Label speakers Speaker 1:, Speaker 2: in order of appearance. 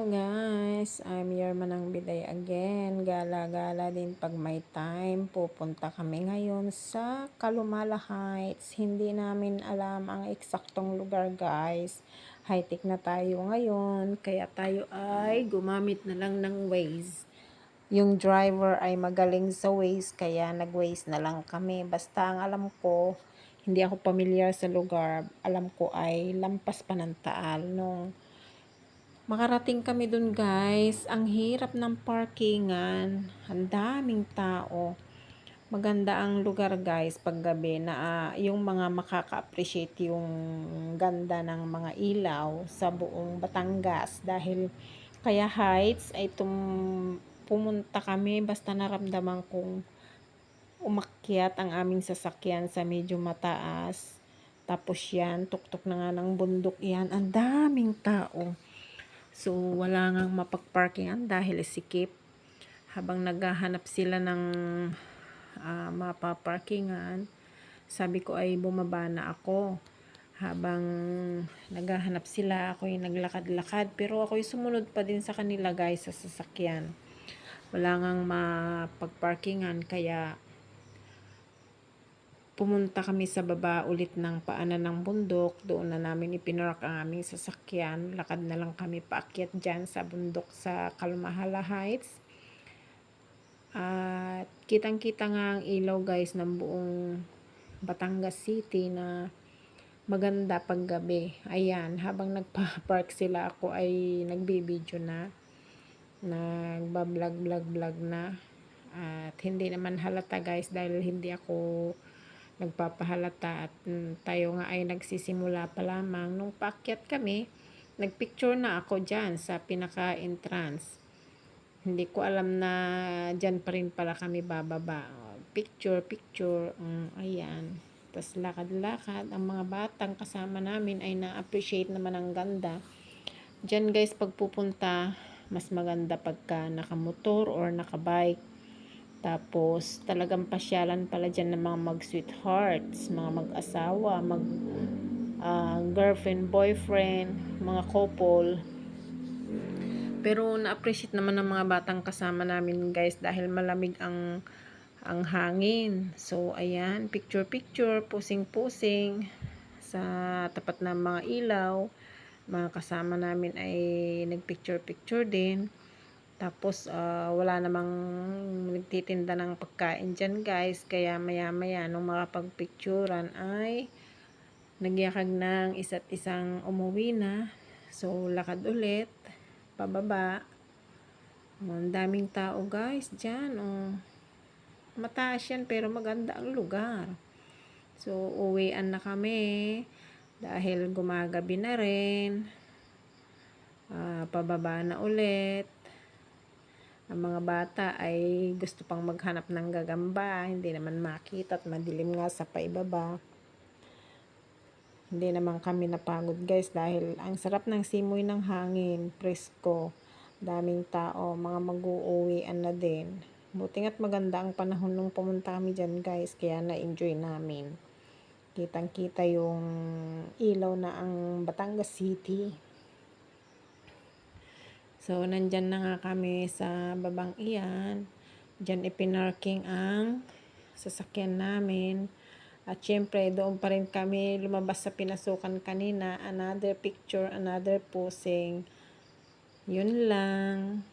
Speaker 1: guys, I'm your Manang Biday again. Gala-gala din pag may time. Pupunta kami ngayon sa Kalumala Heights. Hindi namin alam ang eksaktong lugar guys. High-tech na tayo ngayon, kaya tayo ay gumamit na lang ng Waze. Yung driver ay magaling sa Waze, kaya nag-Waze na lang kami. Basta ang alam ko, hindi ako pamilyar sa lugar. Alam ko ay lampas pa ng Taal nung makarating kami dun guys. Ang hirap ng parkingan. Ang daming tao. Maganda ang lugar guys paggabi na yung mga makaka-appreciate yung ganda ng mga ilaw sa buong Batangas. Dahil kaya Heights ay pumunta kami basta naramdaman kong umakyat ang aming sasakyan sa medyo mataas. Tapos yan, tuktok na nga ng bundok yan. Ang daming tao. So, wala ngang mapagparkingan dahil sikip. Habang naghahanap sila ng mapaparkingan, sabi ko ay bumaba na ako. Habang naghahanap sila, ako yung naglakad-lakad. Pero ako yung sumunod pa din sa kanila guys sa sasakyan. Wala ngang mapagparkingan kaya pumunta kami sa baba ulit ng paanan ng bundok. Doon na namin ipinark ang aming sasakyan. Lakad na lang kami paakyat dyan sa bundok sa Kalumala Heights. At kitang-kita nga ang ilaw guys ng buong Batangas City na maganda paggabi. Ayan, habang nagpa-park sila, ako ay nagbibideo na. Nagbablog na. At hindi naman halata guys dahil hindi ako nagpapahalata at tayo nga ay nagsisimula pa lamang. Nung paakyat kami, nagpicture na ako dyan sa pinaka-entrance. Hindi ko alam na dyan pa rin pala kami bababa. Picture. Ayan. Tapos lakad-lakad. Ang mga batang kasama namin ay na-appreciate naman ang ganda. Dyan guys, pagpupunta, mas maganda pagka nakamotor or nakabike. Tapos, talagang pasyalan pala dyan ng mga mag-sweethearts, mga mag-asawa, girlfriend, boyfriend, mga couple. Pero, na-appreciate naman ng mga batang kasama namin guys dahil malamig ang hangin. So, ayan, picture, pusing-pusing sa tapat ng mga ilaw. Mga kasama namin ay nagpicture din. Tapos, wala namang nagtitinda ng pagkain dyan guys. Kaya maya-maya, nung makapagpicturan ay nagyakag ng isa't isang umuwi na. So, lakad ulit. Pababa. Ang daming tao guys dyan. Mataas yan pero maganda ang lugar. So, uwian na kami. Dahil gumagabi na rin. Pababa na ulit. Ang mga bata ay gusto pang maghanap ng gagamba. Hindi naman makita at madilim nga sa paibaba. Hindi naman kami napagod guys dahil ang sarap ng simoy ng hangin, presko. Daming tao, mga mag-uuwian na din. Buti nga't maganda ang panahon nung pumunta kami dyan guys, kaya na-enjoy namin. Kitang-kita yung ilaw na ang Batangas City. So, nandyan na nga kami sa babang iyan. Diyan ipinarking ang sasakyan namin. At syempre, doon pa rin kami lumabas sa pinasukan kanina. Another picture, another posing. Yun lang.